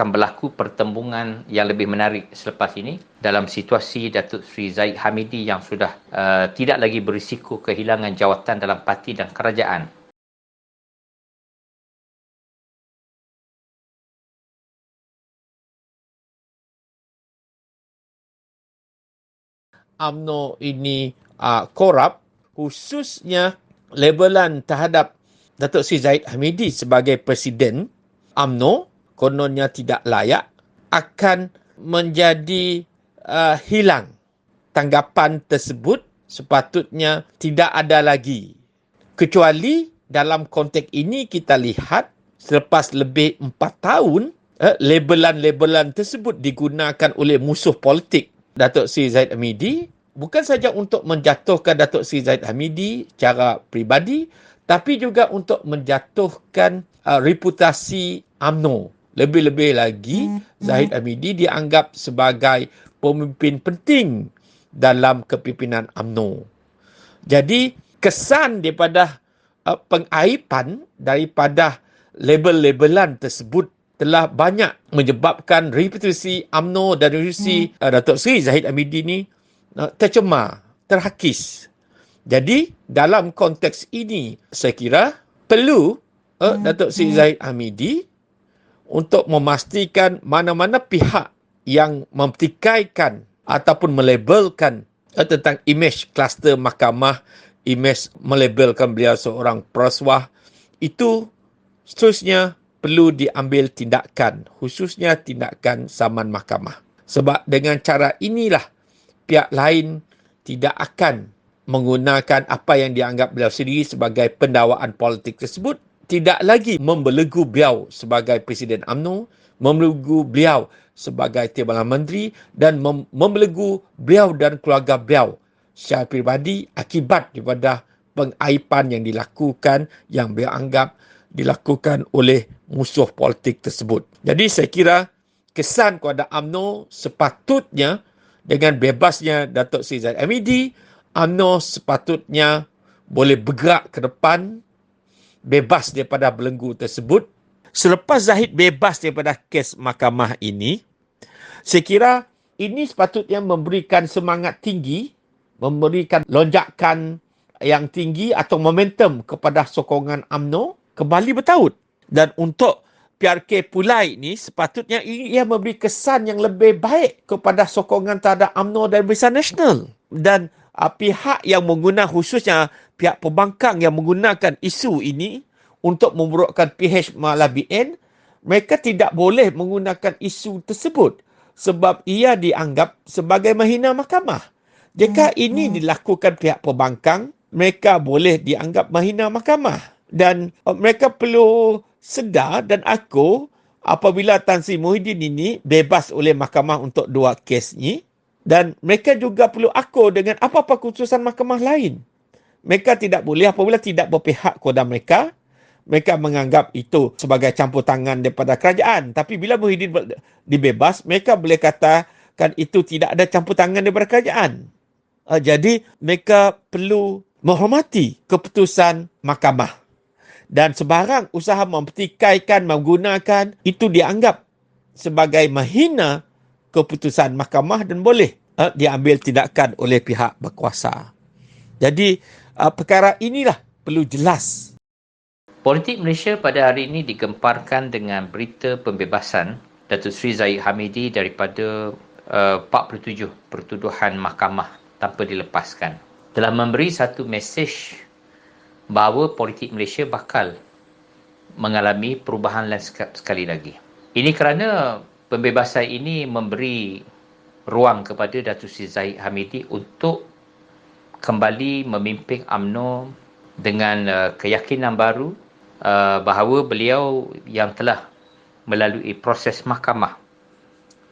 akan berlaku pertembungan yang lebih menarik selepas ini dalam situasi Datuk Seri Zahid Hamidi yang sudah tidak lagi berisiko kehilangan jawatan dalam parti dan kerajaan. UMNO ini korup, khususnya labelan terhadap Datuk Seri Zahid Hamidi sebagai Presiden UMNO, kononnya tidak layak, akan menjadi hilang. Tanggapan tersebut sepatutnya tidak ada lagi. Kecuali dalam konteks ini kita lihat selepas lebih 4 tahun, labelan-labelan tersebut digunakan oleh musuh politik Datuk Seri Zahid Hamidi, bukan saja untuk menjatuhkan Datuk Seri Zahid Hamidi secara peribadi, tapi juga untuk menjatuhkan reputasi UMNO. Lebih-lebih lagi, Zahid Hamidi dianggap sebagai pemimpin penting dalam kepimpinan UMNO. Jadi, kesan daripada pengaiban daripada label-labelan tersebut telah banyak menyebabkan reputasi UMNO dan reputasi Datuk Seri Zahid Hamidi ini tercemar, terhakis. Jadi, dalam konteks ini, saya kira perlu Datuk Seri Zahid Hamidi untuk memastikan mana-mana pihak yang mempertikaikan ataupun melabelkan tentang imej kluster mahkamah, imej melabelkan beliau seorang perasuah, itu seterusnya perlu diambil tindakan, khususnya tindakan saman mahkamah. Sebab dengan cara inilah pihak lain tidak akan menggunakan apa yang dianggap beliau sendiri sebagai pendakwaan politik tersebut, tidak lagi membelenggu beliau sebagai Presiden UMNO, membelenggu beliau sebagai Timbalan Menteri dan membelenggu beliau dan keluarga beliau secara peribadi akibat daripada pengaiban yang dilakukan, yang beliau anggap dilakukan oleh musuh politik tersebut. Jadi saya kira kesan kepada UMNO sepatutnya dengan bebasnya Datuk Seri Zahid Hamidi, UMNO sepatutnya boleh bergerak ke depan bebas daripada belenggu tersebut. Selepas Zahid bebas daripada kes mahkamah ini, saya kira ini sepatutnya memberikan semangat tinggi, memberikan lonjakan yang tinggi atau momentum kepada sokongan UMNO kembali bertaut. Dan untuk PRK Pulai ini sepatutnya ia memberi kesan yang lebih baik kepada sokongan terhadap UMNO dan Barisan Nasional. Dan pihak yang menggunakan, khususnya pihak pembangkang yang menggunakan isu ini untuk memburukkan PH Mala BN, mereka tidak boleh menggunakan isu tersebut sebab ia dianggap sebagai menghina mahkamah. Jika ini dilakukan pihak pembangkang, mereka boleh dianggap menghina mahkamah. Dan mereka perlu sedar dan akur apabila Tan Sri Muhyiddin ini bebas oleh mahkamah untuk 2 kes ini, dan mereka juga perlu akur dengan apa-apa keputusan mahkamah lain. Mereka tidak boleh apabila tidak berpihak kepada mereka, mereka menganggap itu sebagai campur tangan daripada kerajaan. Tapi bila Muhyiddin dibebas, mereka boleh katakan itu tidak ada campur tangan daripada kerajaan. Jadi mereka perlu menghormati keputusan mahkamah. Dan sebarang usaha mempertikaikan, menggunakan, itu dianggap sebagai menghina keputusan mahkamah dan boleh diambil tindakan oleh pihak berkuasa. Jadi perkara inilah perlu jelas. Politik Malaysia pada hari ini digemparkan dengan berita pembebasan Datuk Seri Zahid Hamidi daripada 47 pertuduhan mahkamah tanpa dilepaskan. Telah memberi satu mesej bahawa politik Malaysia bakal mengalami perubahan lanskap sekali lagi. Ini kerana pembebasan ini memberi ruang kepada Datuk Seri Zahid Hamidi untuk kembali memimpin UMNO dengan keyakinan baru bahawa beliau yang telah melalui proses mahkamah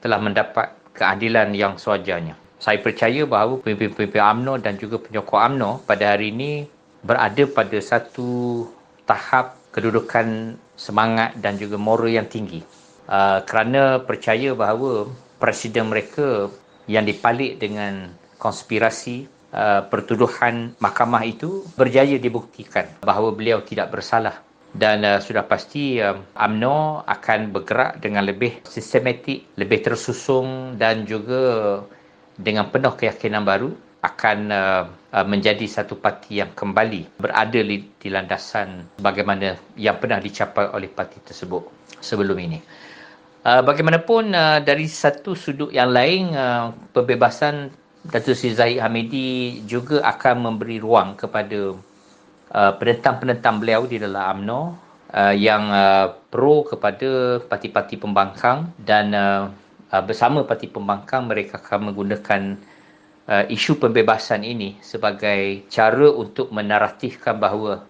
telah mendapat keadilan yang sewajarnya. Saya percaya bahawa pemimpin-pemimpin UMNO dan juga penyokong UMNO pada hari ini berada pada satu tahap kedudukan semangat dan juga moral yang tinggi. Kerana percaya bahawa presiden mereka yang dipalit dengan konspirasi pertuduhan mahkamah itu berjaya dibuktikan bahawa beliau tidak bersalah Dan sudah pasti UMNO akan bergerak dengan lebih sistematik, lebih tersusung dan juga dengan penuh keyakinan baru akan menjadi satu parti yang kembali berada di landasan bagaimana yang pernah dicapai oleh parti tersebut sebelum ini. Bagaimanapun dari satu sudut yang lain, pembebasan Datuk Seri Zahid Hamidi juga akan memberi ruang kepada penentang-penentang beliau di dalam UMNO yang pro kepada parti-parti pembangkang dan bersama parti pembangkang mereka akan menggunakan isu pembebasan ini sebagai cara untuk menaratifkan bahawa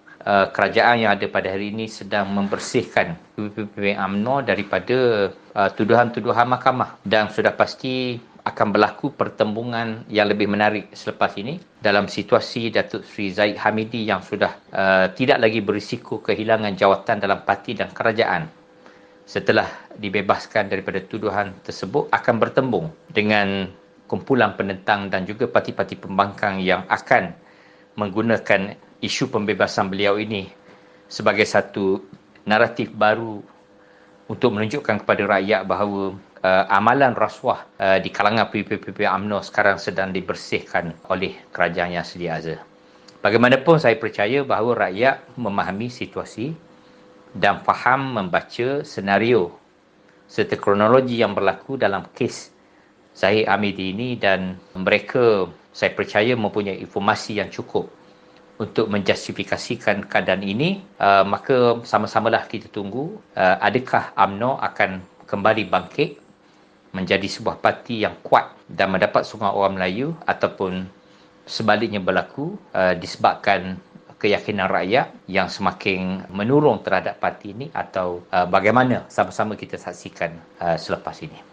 kerajaan yang ada pada hari ini sedang membersihkan PPP UMNO daripada tuduhan-tuduhan mahkamah, dan sudah pasti akan berlaku pertembungan yang lebih menarik selepas ini dalam situasi Datuk Seri Zahid Hamidi yang sudah tidak lagi berisiko kehilangan jawatan dalam parti dan kerajaan. Setelah dibebaskan daripada tuduhan tersebut, akan bertembung dengan kumpulan penentang dan juga parti-parti pembangkang yang akan menggunakan isu pembebasan beliau ini sebagai satu naratif baru untuk menunjukkan kepada rakyat bahawa amalan rasuah di kalangan PPP UMNO sekarang sedang dibersihkan oleh kerajaan yang sedia ada. Bagaimanapun saya percaya bahawa rakyat memahami situasi dan faham membaca senario serta kronologi yang berlaku dalam kes Zahid Hamidi ini, dan mereka saya percaya mempunyai informasi yang cukup untuk menjustifikasikan keadaan ini. Maka sama-samalah kita tunggu adakah UMNO akan kembali bangkit menjadi sebuah parti yang kuat dan mendapat sokongan orang Melayu, ataupun sebaliknya berlaku disebabkan keyakinan rakyat yang semakin menurun terhadap parti ini, atau bagaimana sama-sama kita saksikan selepas ini.